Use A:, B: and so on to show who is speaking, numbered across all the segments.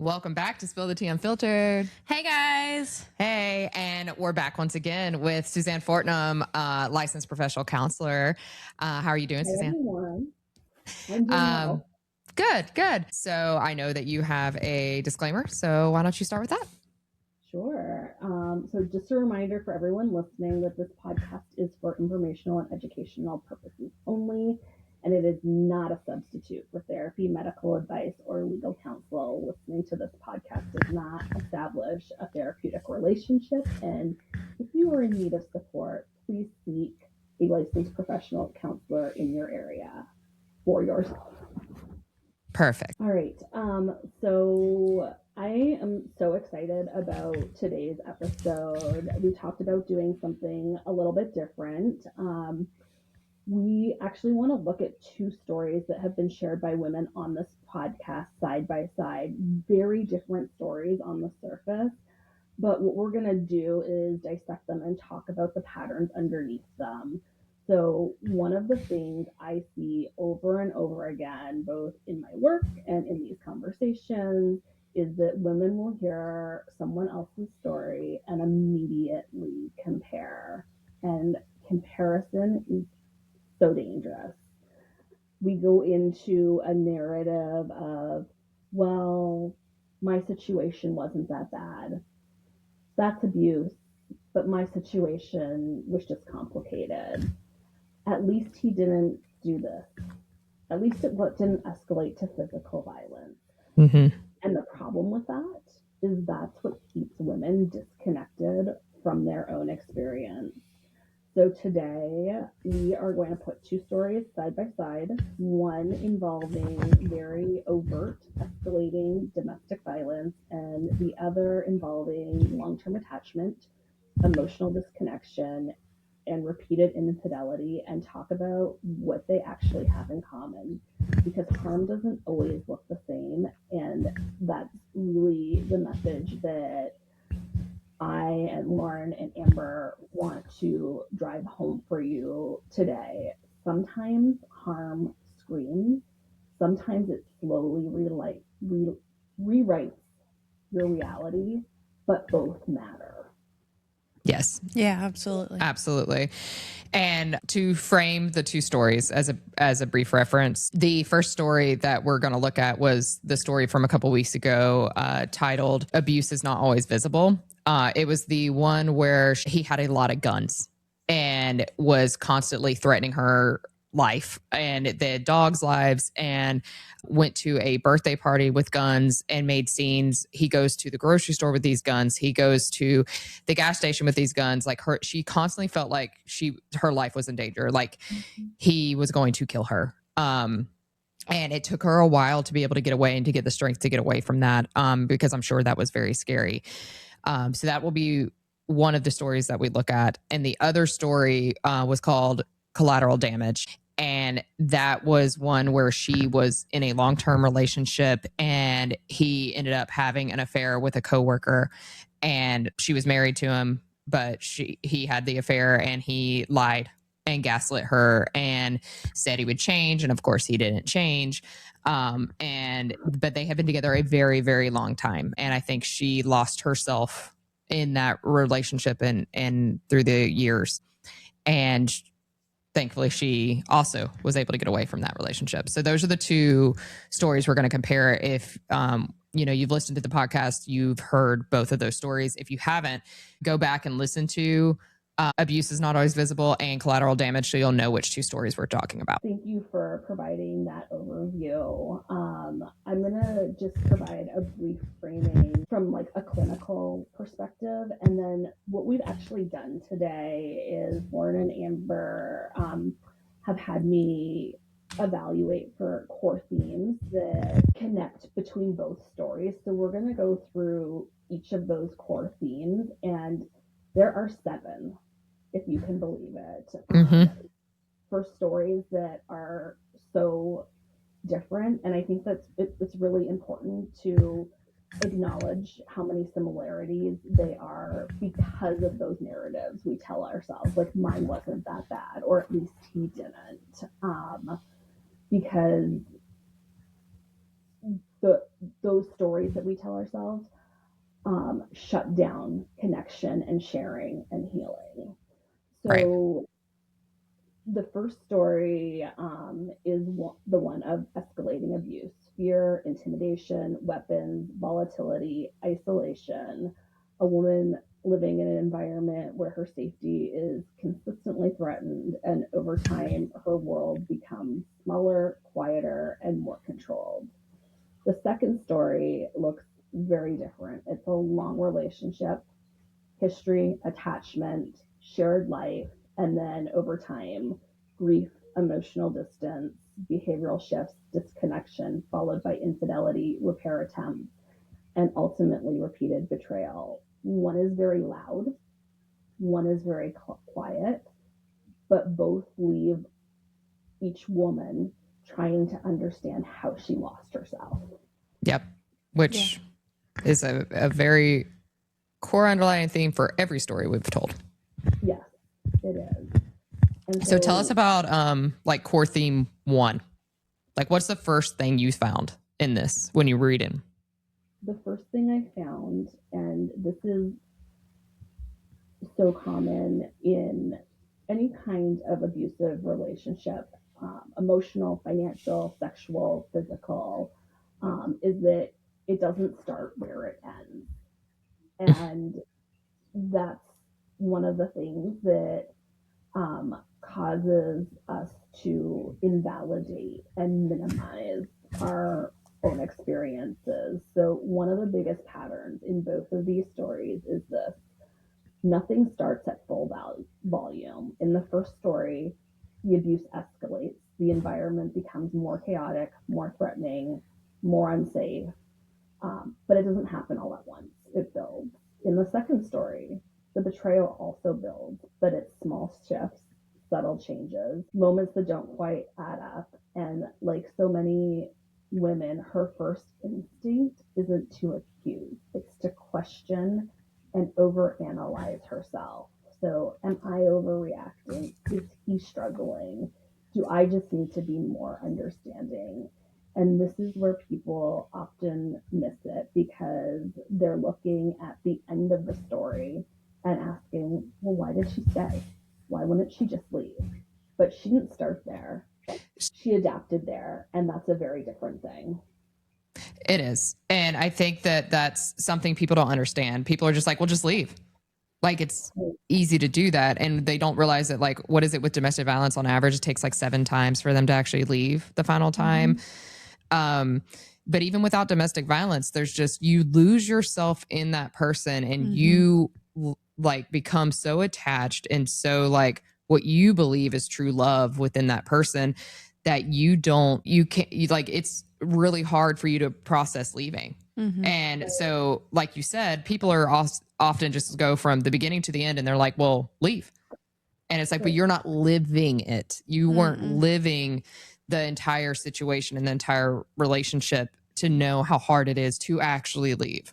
A: Welcome back to Spill the Tea Unfiltered.
B: Hey guys.
A: Hey, and we're back once again with Suzanne Fortnum, licensed professional counselor. How are you doing, Suzanne?
C: Everyone. I'm doing well.
A: Good. So I know that you have a disclaimer, so why don't you start with that?
C: Sure. So just a reminder for everyone listening that this podcast is for informational and educational purposes only, and it is not a substitute for therapy, medical advice, or legal counsel. Listening to this podcast does not establish a therapeutic relationship, and if you are in need of support, please seek a licensed professional counselor in your area for yourself.
A: Perfect.
C: All right. So I am so excited about today's episode. We talked about doing something a little bit different. We actually want to look at two stories that have been shared by women on this podcast side by side. Very different stories on the surface, but what we're going to do is dissect them and talk about the patterns underneath them. So one of the things I see over and over again, both in my work and in these conversations, is that women will hear someone else's story and immediately compare. And comparison is so dangerous. We go into a narrative of, well, my situation wasn't that bad. That's abuse, but my situation was just complicated. At least he didn't do this. At least it didn't escalate to physical violence.
A: Mm-hmm.
C: And the problem with that is that's what keeps women disconnected from their own experience. So today we are going to put two stories side by side, one involving very overt, escalating domestic violence, and the other involving long-term attachment, emotional disconnection, and repeated infidelity, and talk about what they actually have in common, because harm doesn't always look the same, and that's really the message that I and Lauren and Amber want to drive home for you today. Sometimes harm screams, sometimes it slowly rewrites your reality, but both matter.
A: Yes.
B: Yeah, absolutely.
A: Absolutely. And to frame the two stories as a brief reference, the first story that we're going to look at was the story from a couple weeks ago, titled "Abuse is Not Always Visible." It was the one where he had a lot of guns and was constantly threatening her life and the dogs' lives, and went to a birthday party with guns and made scenes. He goes to the grocery store with these guns. He goes to the gas station with these guns. Like she constantly felt like her life was in danger. Like he was going to kill her. And it took her a while to be able to get away and to get the strength to get away from that, because I'm sure that was very scary. So that will be one of the stories that we look at. And the other story was called Collateral Damage. And that was one where she was in a long-term relationship and he ended up having an affair with a coworker, and she was married to him, but he had the affair and he lied and gaslit her and said he would change. And of course he didn't change. But they have been together a very, very long time. And I think she lost herself in that relationship and through the years. And thankfully she also was able to get away from that relationship. So those are the two stories we're going to compare. If, you've listened to the podcast, you've heard both of those stories. If you haven't, go back and listen to Abuse is Not Always Visible and Collateral Damage, so you'll know which two stories we're talking about.
C: Thank you for providing that overview. I'm going to just provide a brief framing from like a clinical perspective. And then what we've actually done today is Lauren and Amber have had me evaluate for core themes that connect between both stories. So we're going to go through each of those core themes, and there are 7, if you can believe it. For stories that are so different. And I think it's really important to acknowledge how many similarities they are because of those narratives we tell ourselves, like mine wasn't that bad, or at least he didn't. Because the those stories that we tell ourselves shut down connection and sharing and healing.
A: Right.
C: So the first story is the one of escalating abuse, fear, intimidation, weapons, volatility, isolation, a woman living in an environment where her safety is consistently threatened, and over time, her world becomes smaller, quieter, and more controlled. The second story looks very different. It's a long relationship, history, attachment, shared life, and then over time, grief, emotional distance, behavioral shifts, disconnection, followed by infidelity, repair attempts, and ultimately repeated betrayal. One is very loud, one is very quiet, but both leave each woman trying to understand how she lost herself.
A: Yep. Which is a very core underlying theme for every story we've told.
C: Yes, it is. And
A: So tell us about like core theme 1. Like, what's the first thing you found in this when you were reading?
C: the first thing I found, and this is so common in any kind of abusive relationship, emotional, financial, sexual, physical, is that it doesn't start where it ends. And that's one of the things that causes us to invalidate and minimize our own experiences. So, one of the biggest patterns in both of these stories is this: nothing starts at full volume. In the first story, the abuse escalates, the environment becomes more chaotic, more threatening, more unsafe, but it doesn't happen all at once. It builds. In the second story, the betrayal also builds, but it's small shifts, subtle changes, moments that don't quite add up. And like so many women, her first instinct isn't to accuse, it's to question and overanalyze herself. So, am I overreacting? Is he struggling? Do I just need to be more understanding? And this is where people often miss it because they're looking at the end of the story and asking, well, why did she stay? Why wouldn't she just leave? But she didn't start there. She adapted there, and that's a very different thing.
A: It is. And I think that that's something people don't understand. People are just like, well, just leave. Like, it's easy to do that. And they don't realize that, like, what is it with domestic violence on average? It takes like 7 times for them to actually leave the final time. But even without domestic violence, there's just, you lose yourself in that person and you like become so attached and so like what you believe is true love within that person that you can't, like, it's really hard for you to process leaving. And so, like you said, people are often just go from the beginning to the end and they're like, well, leave. And it's like, but you're not living it. You weren't living the entire situation and the entire relationship to know how hard it is to actually leave.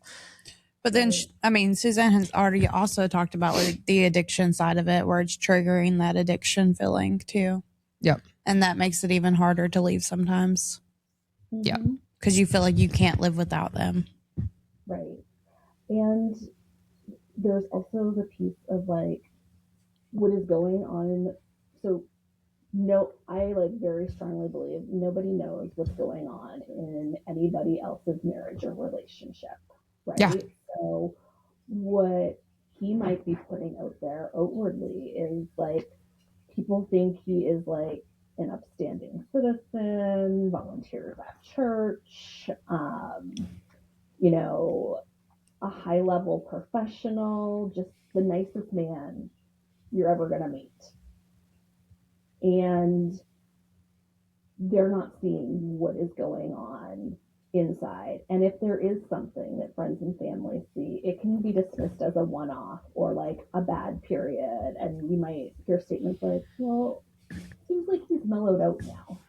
B: But then, I mean, Suzanne has already also talked about like the addiction side of it, where it's triggering that addiction feeling too.
A: Yep.
B: And that makes it even harder to leave sometimes.
A: Yep.
B: Because you feel like you can't live without them.
C: Right. And there's also the piece of like what is going on. So, no, I like very strongly believe nobody knows what's going on in anybody else's marriage or relationship, right?
A: Yeah.
C: So, what he might be putting out there outwardly is like people think he is like an upstanding citizen, volunteers at church, you know, a high level professional, just the nicest man you're ever going to meet. And they're not seeing what is going on inside. And if there is something that friends and family see, it can be dismissed as a one off or like a bad period. And you might hear statements like, well, seems like he's mellowed out now.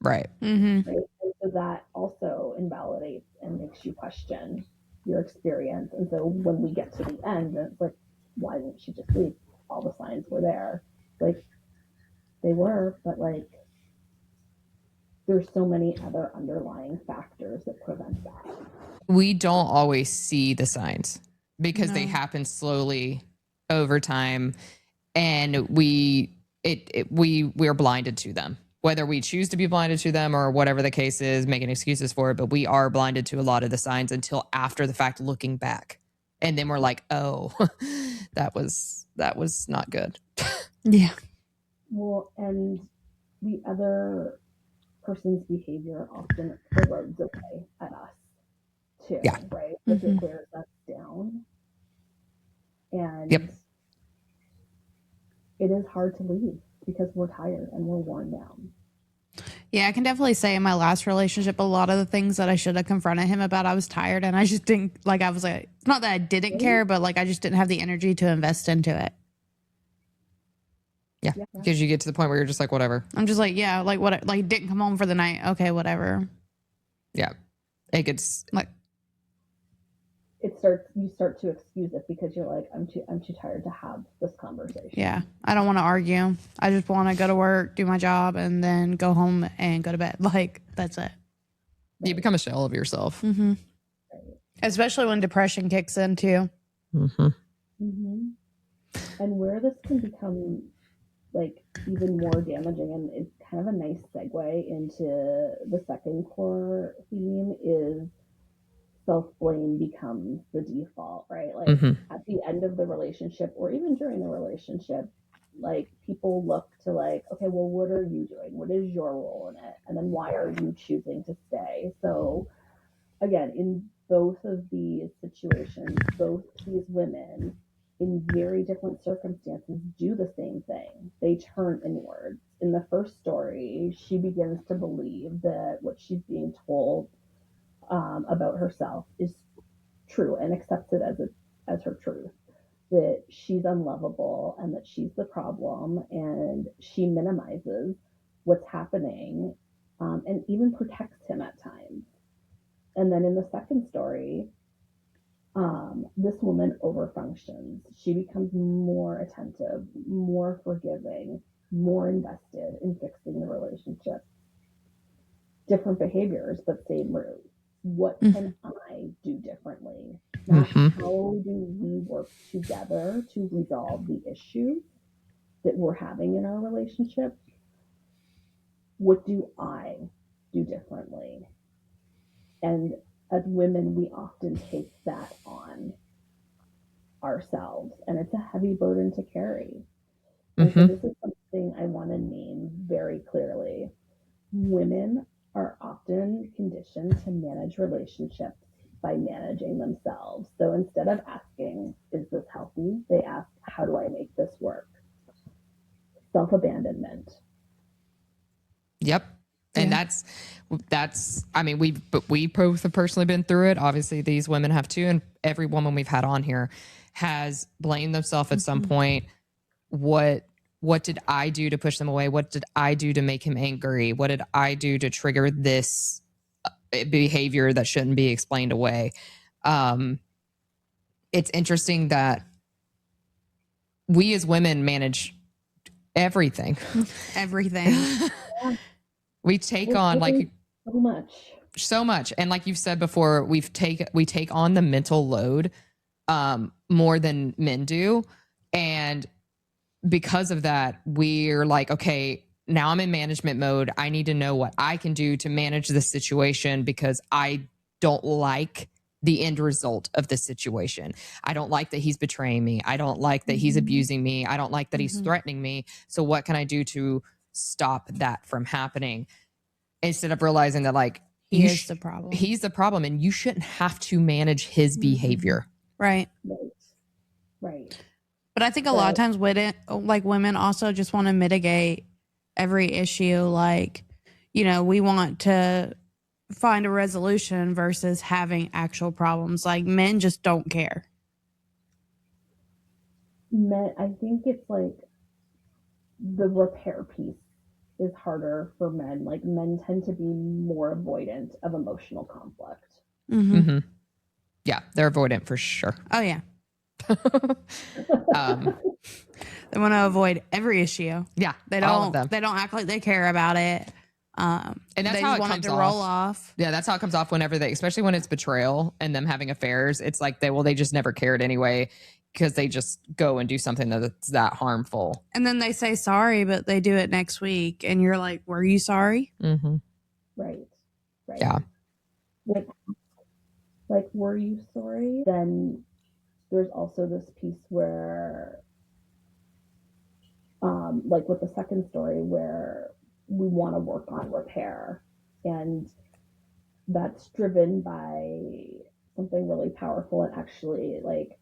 A: Right.
C: Right? And so that also invalidates and makes you question your experience. And so when we get to the end, it's like, why didn't she just leave? All the signs were there. Like, they were, but like, there's so many other underlying factors that prevent that.
A: We don't always see the signs because they
B: No.
A: happen slowly over time, and we're blinded to them, whether we choose to be blinded to them or whatever the case is, making excuses for it. But we are blinded to a lot of the signs until after the fact, looking back, and then we're like, oh, that was not good.
B: Yeah.
C: Well, and the other person's behavior often erodes away at us too,
A: Yeah.
C: right? Because
B: Mhm.
C: it wears us down. And
A: Yep.
C: it is hard to leave because we're tired and we're worn down.
B: Yeah, I can definitely say in my last relationship, a lot of the things that I should have confronted him about, I was tired and I just didn't, like, I was like, it's not that I didn't care, but like, I just didn't have the energy to invest into it.
A: Yeah.
C: Yeah.
A: Because you get to the point where you're just like, whatever.
B: I'm just like, yeah, like what, like didn't come home for the night. Okay, whatever.
A: Yeah. It gets
B: Like,
C: You start to excuse it because you're like, I'm too tired to have this conversation.
B: yeah, I don't want to argue. I just want to go to work, do my job, and then go home and go to bed. Like, that's it.
A: you become a shell of yourself.
B: Mm-hmm.
C: Right.
B: Especially when depression kicks in too.
A: Mm-hmm.
C: Mm-hmm. And where this can become like even more damaging, and it's kind of a nice segue into the second core theme, is self-blame becomes the default, right? Like at the end of the relationship or even during the relationship, like people look to like, okay, well, what are you doing? What is your role in it? And then why are you choosing to stay? So again, in both of these situations, both these women in very different circumstances do the same thing. They turn inwards. In the first story, she begins to believe that what she's being told about herself is true and accepts it as her truth. That she's unlovable and that she's the problem, and she minimizes what's happening and even protects him at times. And then in the second story, this woman overfunctions. She becomes more attentive, more forgiving, more invested in fixing the relationship. Different behaviors, but same root. What can I do differently? Not how do we work together to resolve the issues that we're having in our relationship? What do I do differently? And as women, we often take that on ourselves, and it's a heavy burden to carry. And so this is something I want to name very clearly. Women are often conditioned to manage relationships by managing themselves. So instead of asking, is this healthy? They ask, how do I make this work? Self-abandonment.
A: Yep. And that's, I mean, we both have personally been through it. Obviously these women have too. And every woman we've had on here has blamed themselves at some point. What did I do to push them away? What did I do to make him angry? What did I do to trigger this behavior that shouldn't be explained away? It's interesting that we as women manage everything.
B: Everything.
A: We take on like
C: so
A: much. And like you've said before, we take on the mental load more than men do. And because of that, we're like, okay, now I'm in management mode. I need to know what I can do to manage this situation because I don't like the end result of the situation. I don't like that he's betraying me. I don't like that he's abusing me. I don't like that he's threatening me. So what can I do to stop that from happening? Instead of realizing that like
B: He's the problem.
A: He's the problem and you shouldn't have to manage his behavior.
B: Right.
C: Right.
B: But I think a lot of times women also just want to mitigate every issue. Like, you know, we want to find a resolution versus having actual problems. Like men just don't care.
C: Men, I think it's like the repair piece is harder for men. Like men tend to be more avoidant of emotional conflict.
A: Yeah, they're avoidant for sure.
B: Oh yeah. They want to avoid every issue.
A: Yeah,
B: They
A: all of
B: don't.
A: them.
B: They don't act like they care about it.
A: And that's
B: they
A: how
B: just
A: it
B: want
A: comes
B: it to
A: off.
B: roll off.
A: Yeah, that's how it comes off whenever they, especially when it's betrayal and them having affairs. It's like they just never cared anyway because they just go and do something that's that harmful.
B: And then they say sorry, but they do it next week. And you're like, were you sorry?
A: Mm-hmm.
C: Right.
A: Yeah.
C: Like, were you sorry? Then there's also this piece where, like with the second story, where we want to work on repair, and that's driven by something really powerful and actually like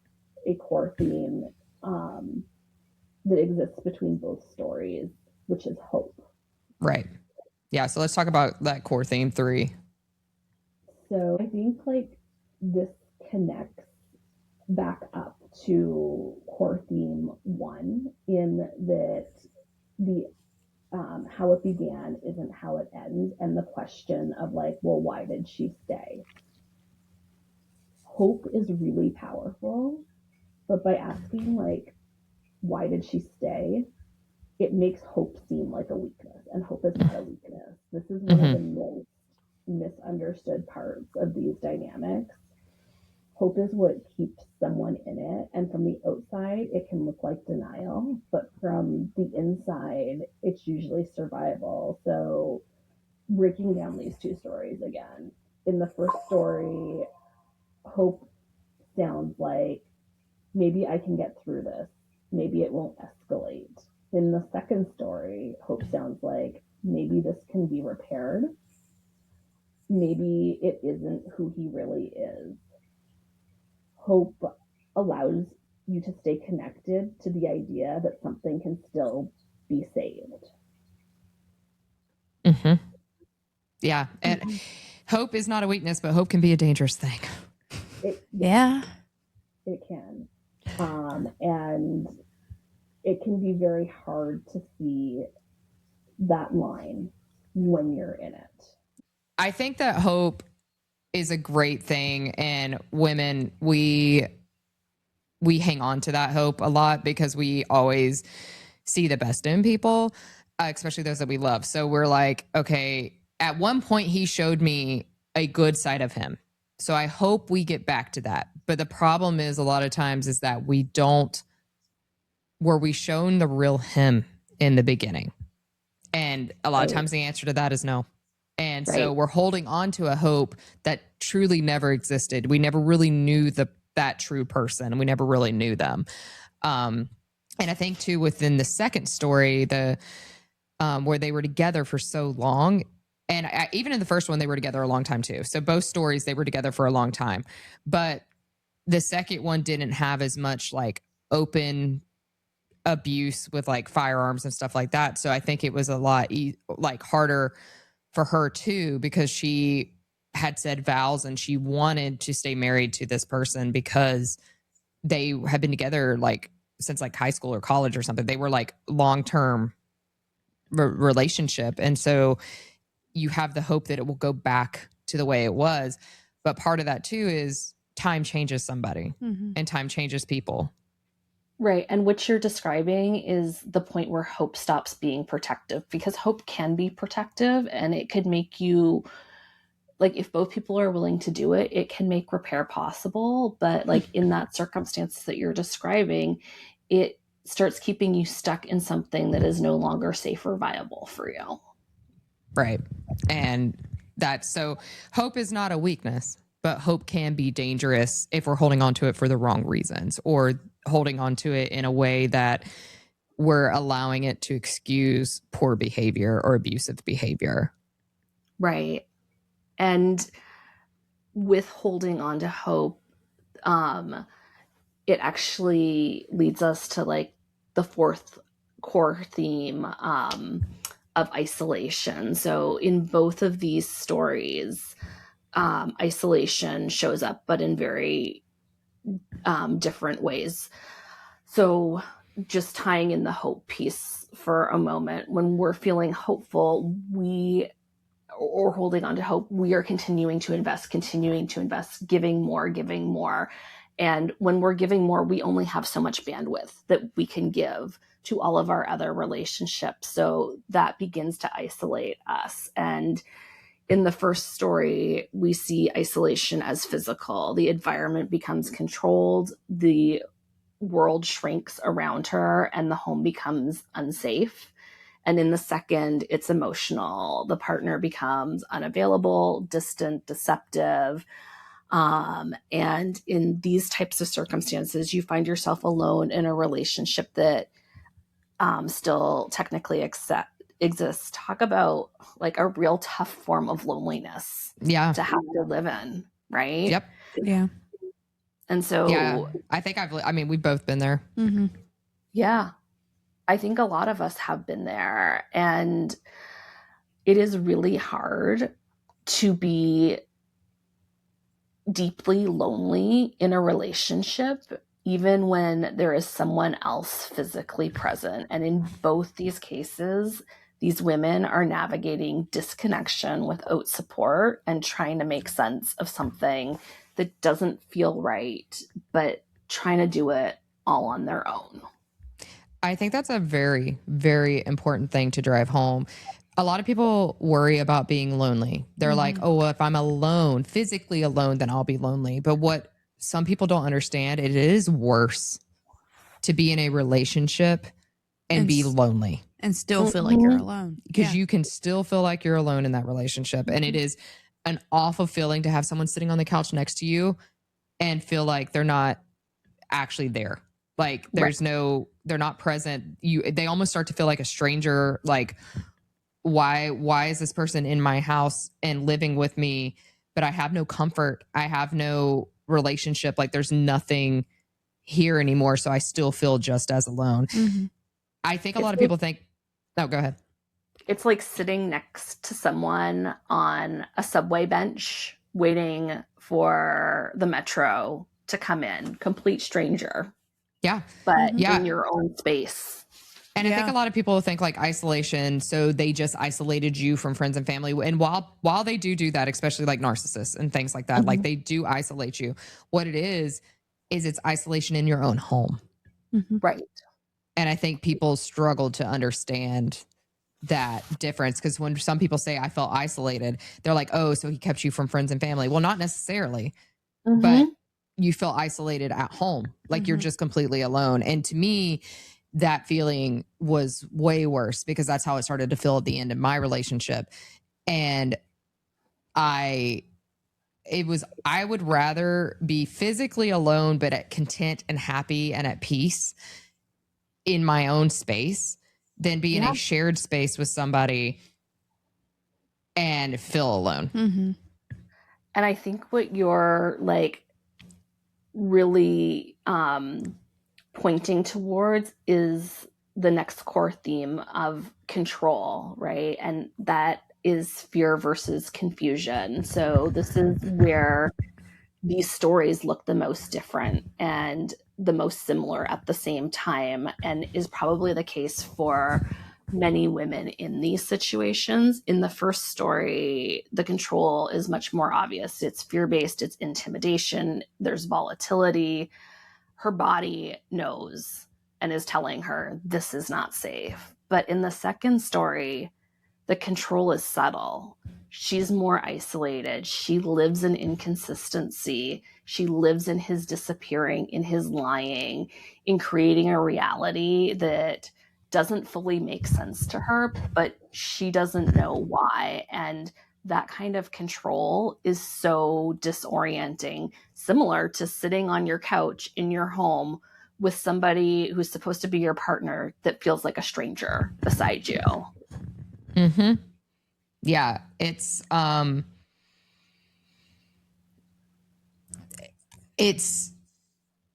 C: a core theme that exists between both stories, which is hope.
A: Right. Yeah. So let's talk about that core theme 3.
C: So I think like this connects back up to core theme 1 in that the how it began isn't how it ends, and the question of like, well, why did she stay? Hope is really powerful, but by asking like, why did she stay, it makes hope seem like a weakness, and hope is not a weakness. This is one of the most misunderstood parts of these dynamics. Hope is what keeps someone in it, and from the outside it can look like denial, but from the inside it's usually survival. So breaking down these two stories again, in the first story, hope sounds like, maybe I can get through this, maybe it won't escalate. In the second story, hope sounds like, maybe this can be repaired, maybe it isn't who he really is. Hope allows you to stay connected to the idea that something can still be saved.
A: Mm-hmm. Yeah. And hope is not a weakness, but hope can be a dangerous thing.
B: Yeah.
C: It can. And it can be very hard to see that line when you're in it.
A: I think that hope is a great thing, and women, we hang on to that hope a lot because we always see the best in people, especially those that we love. So we're like, okay, at one point he showed me a good side of him, so I hope we get back to that. But the problem is, a lot of times, is that we don't, were we shown the real him in the beginning? And a lot of times the answer to that is no. And so we're holding on to a hope that truly never existed. We never really knew that true person. We never really knew them. And I think too, within the second story, where they were together for so long, and even in the first one, they were together a long time too. So both stories, they were together for a long time. But the second one didn't have as much like open abuse with like firearms and stuff like that. So I think it was a lot like harder for her too, because she had said vows and she wanted to stay married to this person because they had been together like since like high school or college or something. They were like long-term relationship. And so you have the hope that it will go back to the way it was. But part of that too is time changes somebody, and time changes people.
D: Right. And what you're describing is the point where hope stops being protective, because hope can be protective, and it could make you, like, if both people are willing to do it, it can make repair possible. But like in that circumstance that you're describing, it starts keeping you stuck in something that is no longer safe or viable for you.
A: Right. And that's, so hope is not a weakness, but hope can be dangerous if we're holding on to it for the wrong reasons, or holding on to it in a way that we're allowing it to excuse poor behavior or abusive behavior.
D: Right. And with holding on to hope, it actually leads us to like the fourth core theme of isolation. So in both of these stories, isolation shows up, but in very different ways. So just tying in the hope piece for a moment, when we're feeling hopeful, or holding on to hope, we are continuing to invest, giving more. And when we're giving more, we only have so much bandwidth that we can give to all of our other relationships. So that begins to isolate us. And in the first story, we see isolation as physical. The environment becomes controlled, the world shrinks around her, and the home becomes unsafe. And in the second, it's emotional. The partner becomes unavailable, distant, deceptive. And in these types of circumstances, you find yourself alone in a relationship that still technically exists. Talk about like a real tough form of loneliness
A: Yeah.
D: to have to live in, right?
A: Yep.
B: Yeah.
D: And so,
A: Yeah. I think we've both been there.
B: Mm-hmm.
D: yeah, I think a lot of us have been there. And it is really hard to be deeply lonely in a relationship, even when there is someone else physically present. And in both these cases, these women are navigating disconnection without support and trying to make sense of something that doesn't feel right, but trying to do it all on their own.
A: I think that's a very, very important thing to drive home. A lot of people worry about being lonely. They're like, oh, well, if I'm alone, physically alone, then I'll be lonely. But what some people don't understand, it is worse to be in a relationship and be lonely.
B: And still feel like you're alone.
A: Because you can still feel like you're alone in that relationship. And it is an awful feeling to have someone sitting on the couch next to you and feel like they're not actually there. Like there's they're not present. They almost start to feel like a stranger. Like, why is this person in my house and living with me, but I have no comfort. I have no relationship. Like there's nothing here anymore. So I still feel just as alone.
B: Mm-hmm.
A: I think a lot of people think, oh, go ahead.
D: It's like sitting next to someone on a subway bench waiting for the metro to come in, complete stranger.
A: Yeah.
D: But in your own space.
A: And I think a lot of people think like isolation, so they just isolated you from friends and family. And while they do that, especially like narcissists and things like that, like they do isolate you. What it is it's isolation in your own home.
B: Mm-hmm.
D: Right.
A: And I think people struggle to understand that difference, because when some people say I felt isolated, they're like, oh, so he kept you from friends and family. Well, not necessarily, but you feel isolated at home, like you're just completely alone. And to me, that feeling was way worse because that's how it started to feel at the end of my relationship. And I would rather be physically alone, but at content and happy and at peace in my own space than be in a shared space with somebody and feel alone.
B: Mm-hmm.
D: And I think what you're like really pointing towards is the next core theme of control, right? And that is fear versus confusion. So this is where these stories look the most different and the most similar at the same time, and is probably the case for many women in these situations. In the first story, the control is much more obvious. It's fear-based, it's intimidation, there's volatility. Her body knows and is telling her this is not safe. But in the second story, the control is subtle. She's more isolated. She lives in inconsistency. She lives in his disappearing, in his lying, in creating a reality that doesn't fully make sense to her, but she doesn't know why. And that kind of control is so disorienting, similar to sitting on your couch in your home with somebody who's supposed to be your partner that feels like a stranger beside you.
A: Mm-hmm. Yeah, it's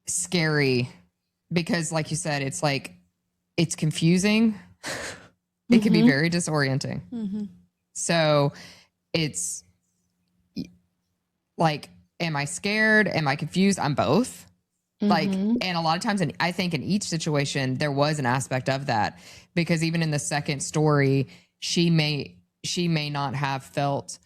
A: scary because, like you said, it's like it's confusing. It can be very disorienting.
B: Mm-hmm.
A: So it's like, am I scared? Am I confused? I'm both. Like, and a lot of times, and I think in each situation, there was an aspect of that, because even in the second story, she may not have felt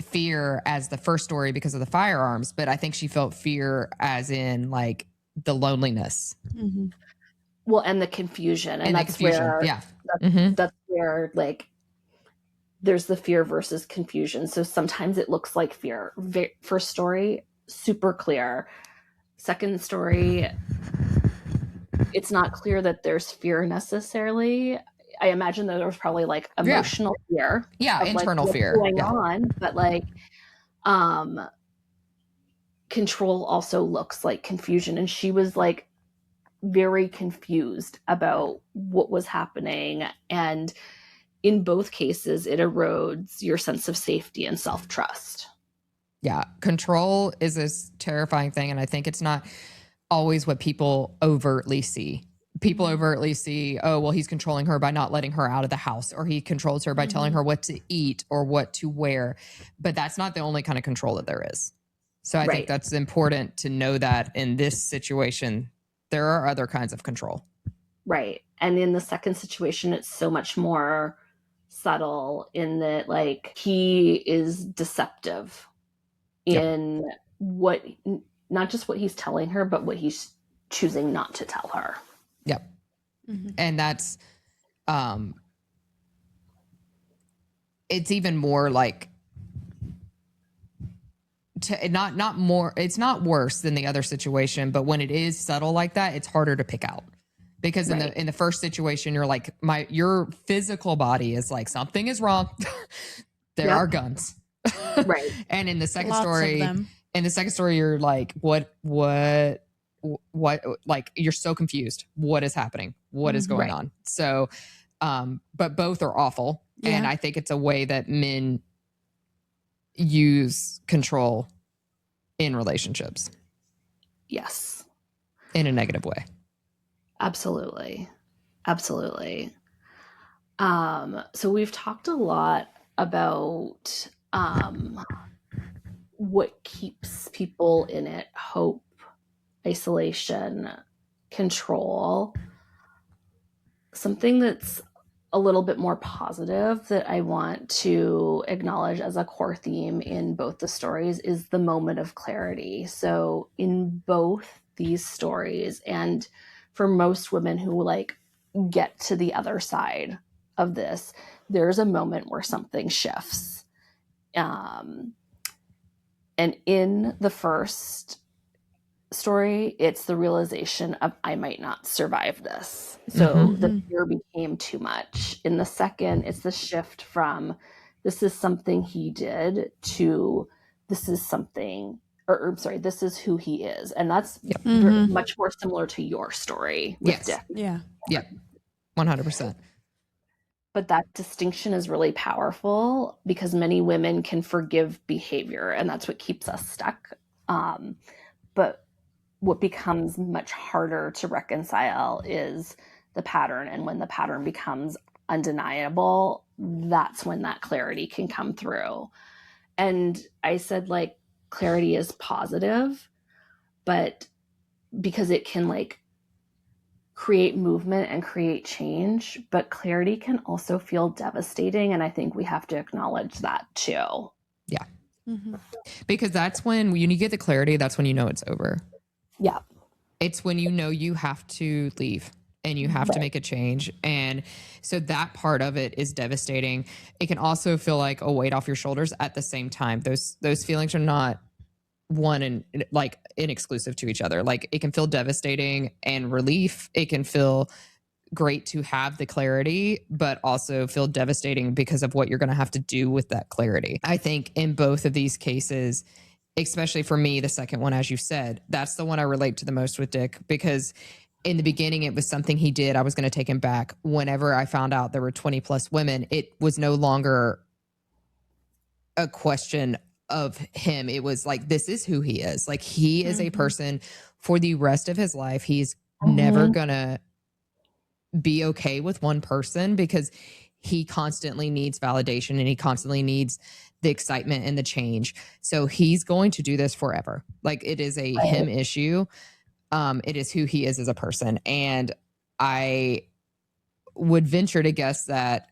A: fear as the first story because of the firearms, but I think she felt fear as in like the loneliness.
B: Mm-hmm.
D: Well, and the confusion. And
A: And the
D: that's
A: confusion.
D: where
A: Yeah. Mm-hmm.
D: that's where like there's the fear versus confusion. So sometimes it looks like fear. First story, super clear. Second story, it's not clear that there's fear necessarily. I imagine that there was probably like emotional fear.
A: Yeah,
D: of,
A: internal
D: like, what's
A: fear.
D: going
A: Yeah.
D: on, but like control also looks like confusion. And she was like very confused about what was happening. And in both cases, it erodes your sense of safety and self-trust.
A: Yeah. Control is this terrifying thing. And I think it's not always what people overtly see. People overtly see, oh, well, he's controlling her by not letting her out of the house, or he controls her by telling her what to eat or what to wear. But that's not the only kind of control that there is. So I think that's important to know that in this situation, there are other kinds of control.
D: Right. And in the second situation, it's so much more subtle in that, like, he is deceptive in what, not just what he's telling her, but what he's choosing not to tell her.
A: Yep. And that's, it's even more like, not more, it's not worse than the other situation, but when it is subtle like that, it's harder to pick out. Because in the first situation, you're like, your physical body is like, something is wrong. There are guns.
D: Right.
A: And in the second
B: Lots
A: story,
B: of them.
A: you're like, what, like, you're so confused. What is happening? What is going on? So, but both are awful.
B: Yeah.
A: And I think it's a way that men use control in relationships.
D: Yes.
A: In a negative way.
D: Absolutely. Absolutely. So we've talked a lot about what keeps people in it: hope, isolation, control. Something that's a little bit more positive that I want to acknowledge as a core theme in both the stories is the moment of clarity. So in both these stories, and for most women who like get to the other side of this, there's a moment where something shifts. And in the first story, it's the realization of, I might not survive this. So the fear became too much. In the second, it's the shift from, this is something he did, to, this is something, or sorry, this is who he is. And that's much more similar to your story with Dick.
B: Yeah.
A: Yeah. 100%.
D: But that distinction is really powerful because many women can forgive behavior, and that's what keeps us stuck. But what becomes much harder to reconcile is the pattern. And when the pattern becomes undeniable, that's when that clarity can come through. And I said, like, clarity is positive, but because it can like create movement and create change, but clarity can also feel devastating. And I think we have to acknowledge that too.
A: Yeah. Because that's when you get the clarity, that's when you know it's over.
D: Yeah.
A: It's when you know you have to leave and you have to make a change. And so that part of it is devastating. It can also feel like a weight off your shoulders at the same time. Those feelings are not one and like inexclusive to each other. Like, it can feel devastating and relief. It can feel great to have the clarity, but also feel devastating because of what you're going to have to do with that clarity. I think in both of these cases, especially for me, the second one, as you said, that's the one I relate to the most with Dick, because in the beginning, it was something he did. I was going to take him back. Whenever I found out there were 20 plus women, it was no longer a question of him. It was like, this is who he is. Like, he is a person for the rest of his life. He's never going to be okay with one person because he constantly needs validation and he constantly needs the excitement and the change. So he's going to do this forever. Like, it is a him issue. It is who he is as a person. And I would venture to guess that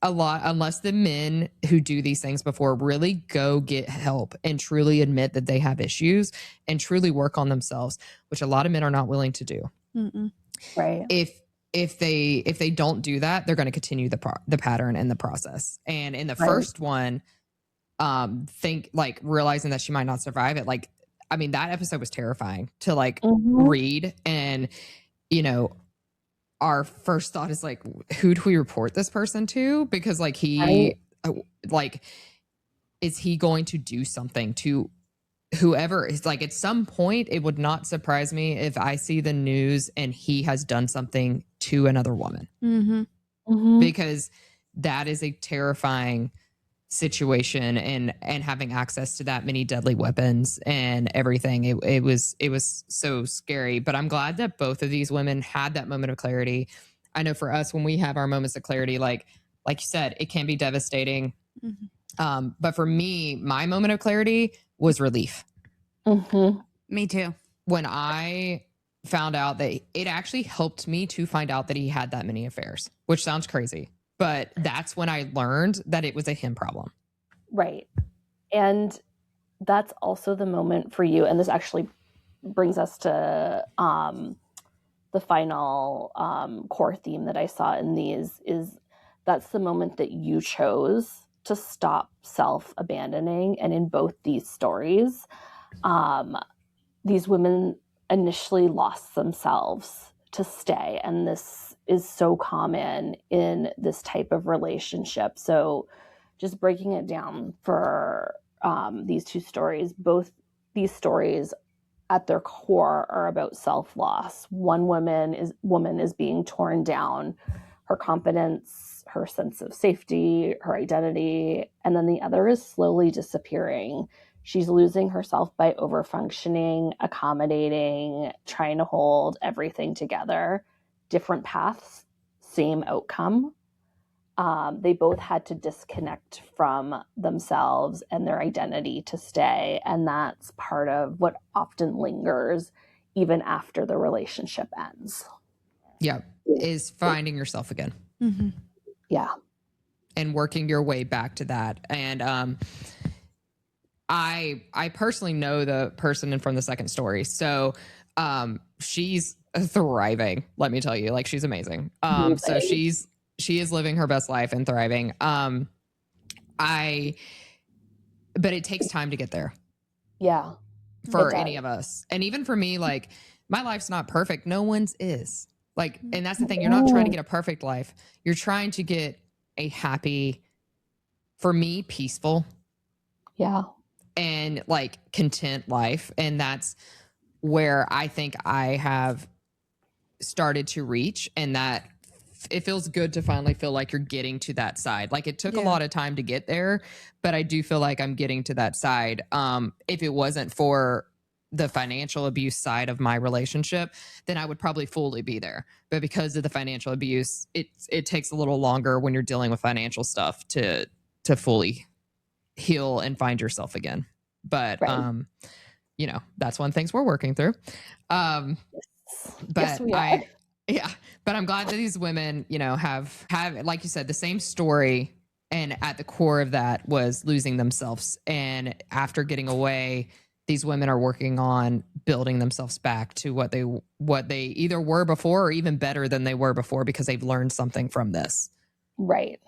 A: a lot, unless the men who do these things before really go get help and truly admit that they have issues and truly work on themselves, which a lot of men are not willing to do.
B: Mm-mm.
D: Right.
A: If they don't do that, they're going to continue the pattern and the process. And in the first one, think like realizing that she might not survive it. Like, I mean, that episode was terrifying to like read. And, you know, our first thought is like, who do we report this person to? Because like like, is he going to do something to whoever is like, at some point, it would not surprise me if I see the news and he has done something to another woman. Because that is a terrifying situation, and having access to that many deadly weapons and everything. It was so scary, but I'm glad that both of these women had that moment of clarity. I know for us, when we have our moments of clarity, like you said, it can be devastating. But for me, my moment of clarity was relief.
B: Me too.
A: When I found out that it actually helped me to find out that he had that many affairs, which sounds crazy, but that's when I learned that it was a him problem.
D: Right. And that's also the moment for you. And this actually brings us to the final core theme that I saw in these is that's the moment that you chose to stop self-abandoning. And in both these stories, these women initially lost themselves to stay. And this is so common in this type of relationship. So just breaking it down for these two stories, both these stories at their core are about self-loss. One woman is being torn down, her confidence, her sense of safety, her identity, and then the other is slowly disappearing. She's losing herself by overfunctioning, accommodating, trying to hold everything together. Different paths, same outcome. They both had to disconnect from themselves and their identity to stay. And that's part of what often lingers even after the relationship ends.
A: Yeah. Is finding yourself again.
D: Yeah.
A: And working your way back to that. And I personally know the person from the second story. So she's thriving, let me tell you. Like, she's amazing. So she is living her best life and thriving. But it takes time to get there.
D: Yeah.
A: For any of us. And even for me, like, my life's not perfect. No one's is. Like, and that's the thing. You're not trying to get a perfect life. You're trying to get a happy, for me, peaceful.
D: Yeah.
A: And like content life. And that's where I think I have started to reach, and that it feels good to finally feel like you're getting to that side. Like, it took a lot of time to get there, but I do feel like I'm getting to that side. If it wasn't for the financial abuse side of my relationship, then I would probably fully be there. But because of the financial abuse, it takes a little longer when you're dealing with financial stuff to fully heal and find yourself again. But you know, that's one things we're working through. But
D: yes, we are.
A: But I'm glad that these women, you know, have like you said, the same story, and at the core of that was losing themselves. And after getting away, these women are working on building themselves back to what they either were before or even better than they were before, because they've learned something from this.
D: Right.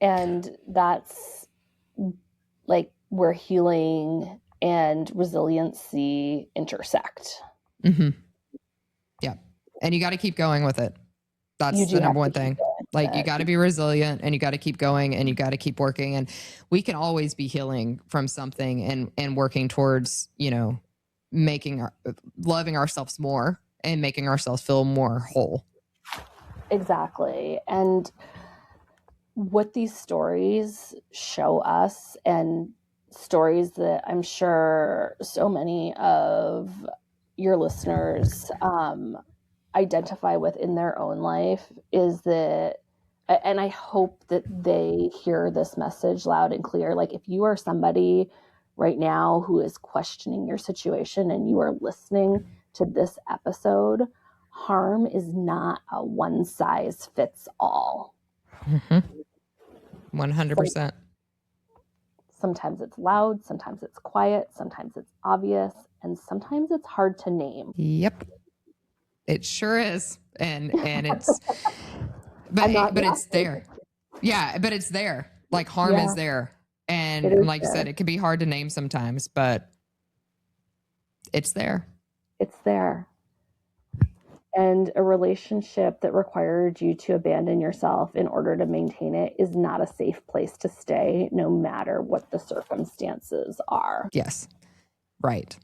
D: And that's like where healing and resiliency intersect.
A: Yeah. And you got to keep going with it. That's the number one thing. Like, you got to be resilient, and you got to keep going, and you got to keep working. And we can always be healing from something and working towards, you know, loving ourselves more and making ourselves feel more whole.
D: Exactly. And what these stories show us, and stories that I'm sure so many of your listeners identify with in their own life, is that, and I hope that they hear this message loud and clear. Like, if you are somebody right now who is questioning your situation and you are listening to this episode, harm is not a one size fits all.
A: 100%.
D: Sometimes it's loud, sometimes it's quiet, sometimes it's obvious, and sometimes it's hard to name.
A: Yep. It sure is. And it's
D: I'm not
A: but it's
D: laughing.
A: there. Yeah, but it's there. Like harm
D: Yeah.
A: is there.
D: It
A: And
D: is
A: like you said,
D: there.
A: it can be hard to name sometimes, but it's there.
D: It's there. And a relationship that required you to abandon yourself in order to maintain it is not a safe place to stay, no matter what the circumstances are.
A: Yes. Right.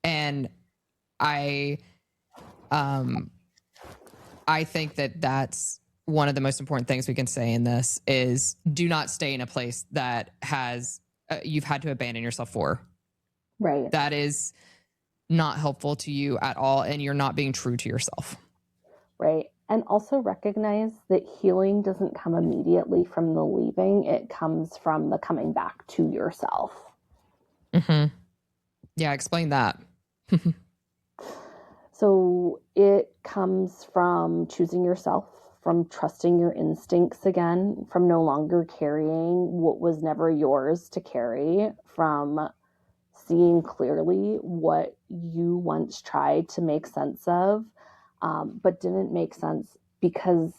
A: And I think that that's one of the most important things we can say in this is do not stay in a place that has you've had to abandon yourself for.
D: Right.
A: That is not helpful to you at all, and you're not being true to yourself.
D: Right. And also recognize that healing doesn't come immediately from the leaving. It comes from the coming back to yourself.
A: Mm-hmm. Yeah, explain that.
D: So it comes from choosing yourself, from trusting your instincts again, from no longer carrying what was never yours to carry, from seeing clearly what you once tried to make sense of, but didn't make sense because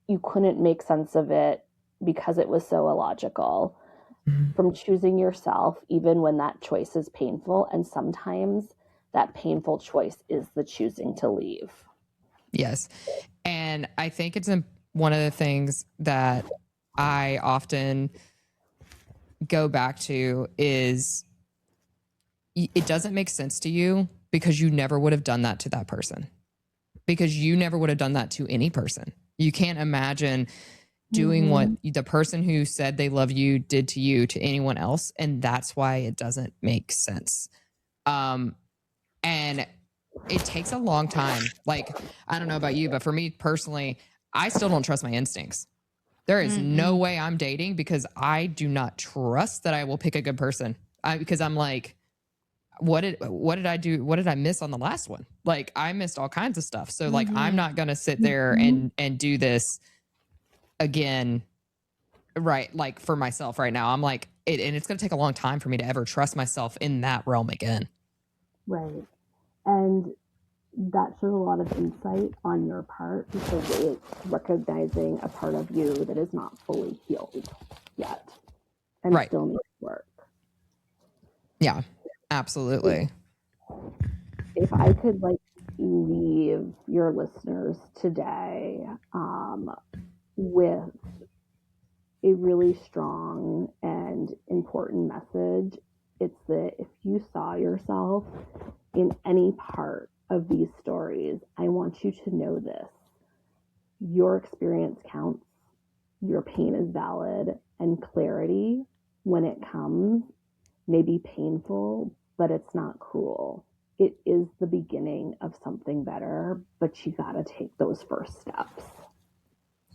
D: you couldn't make sense of it because it was so illogical.
A: Mm-hmm.
D: From choosing yourself, even when that choice is painful, and sometimes that painful choice is the choosing to leave.
A: Yes. And I think it's one of the things that I often go back to is it doesn't make sense to you because you never would have done that to that person, because you never would have done that to any person. You can't imagine doing what the person who said they love you did to you to anyone else. And that's why it doesn't make sense. And it takes a long time. Like, I don't know about you, but for me personally, I still don't trust my instincts. There is no way I'm dating because I do not trust that I will pick a good person. Because I'm like, what did I do? What did I miss on the last one? Like, I missed all kinds of stuff. So like, I'm not going to sit there and do this again. Right. Like for myself right now, I'm like, and it's going to take a long time for me to ever trust myself in that realm again.
C: Right. And that shows a lot of insight on your part because it's recognizing a part of you that is not fully healed yet and
A: Right.
C: still needs work.
A: Yeah, absolutely.
C: If I could like leave your listeners today with a really strong and important message, it's that if you saw yourself in any part of these stories, I want you to know this. Your experience counts, your pain is valid, and clarity, when it comes, may be painful, but it's not cruel. It is the beginning of something better, but you got to take those first steps.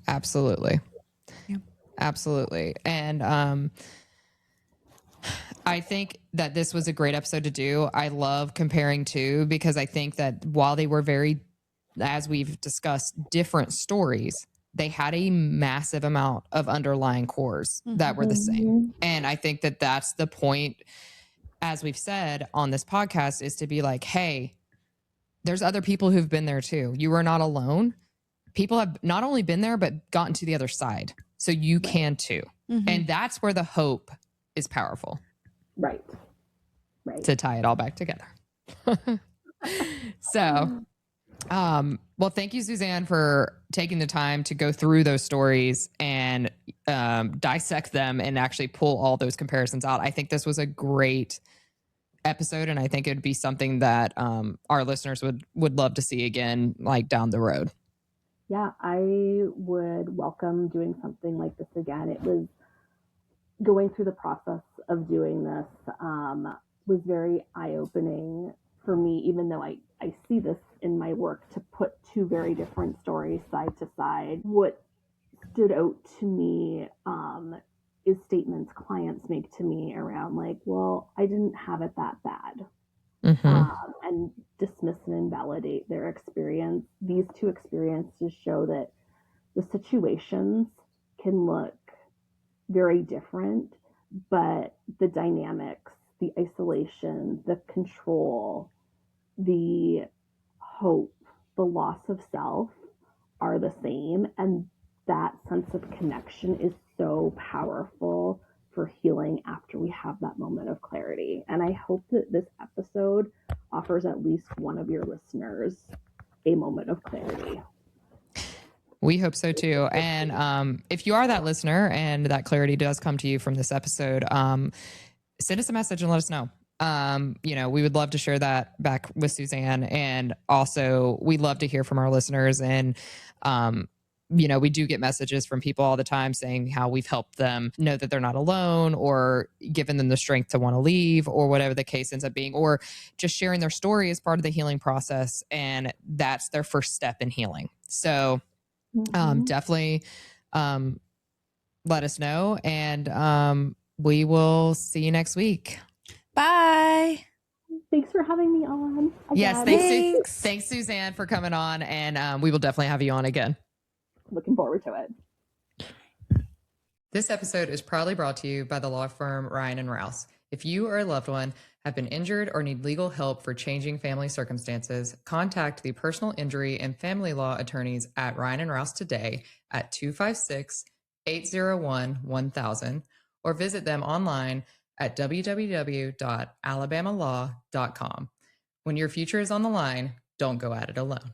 A: Absolutely.
B: Yep.
A: Absolutely. And I think that this was a great episode to do. I love comparing two because I think that while they were very, as we've discussed, different stories, they had a massive amount of underlying cores that were the same. And I think that that's the point, as we've said on this podcast, is to be like, hey, there's other people who've been there too. You are not alone. People have not only been there, but gotten to the other side. So you can too. And that's where the hope is powerful.
C: Right. Right.
A: To tie it all back together. So, well, thank you, Suzanne, for taking the time to go through those stories and dissect them and actually pull all those comparisons out. I think this was a great episode, and I think it would be something that our listeners would love to see again, like down the road.
C: Yeah, I would welcome doing something like this again. It was going through the process of doing this was very eye-opening for me, even though I see this in my work, to put two very different stories side to side. What stood out to me is statements clients make to me around like, well, I didn't have it that bad. And dismiss and invalidate their experience. These two experiences show that the situations can look very different, but the dynamics, the isolation, the control, the hope, the loss of self are the same. And that sense of connection is so powerful for healing after we have that moment of clarity. And I hope that this episode offers at least one of your listeners a moment of clarity.
A: We hope so too. And if you are that listener and that clarity does come to you from this episode, send us a message and let us know. We would love to share that back with Suzanne. And also, we love to hear from our listeners. And, we do get messages from people all the time saying how we've helped them know that they're not alone, or given them the strength to want to leave, or whatever the case ends up being, or just sharing their story as part of the healing process. And that's their first step in healing. So, definitely let us know, and we will see you next week.
B: Bye.
C: Thanks for having me on. Again.
A: Yes, thanks Suzanne for coming on, and we will definitely have you on again.
C: Looking forward to it.
A: This episode is proudly brought to you by the law firm Ryan and Rouse. If you or a loved one have been injured or need legal help for changing family circumstances, contact the personal injury and family law attorneys at Ryan and Rouse today at 256-801-1000, or visit them online at www.alabamalaw.com. When your future is on the line, don't go at it alone.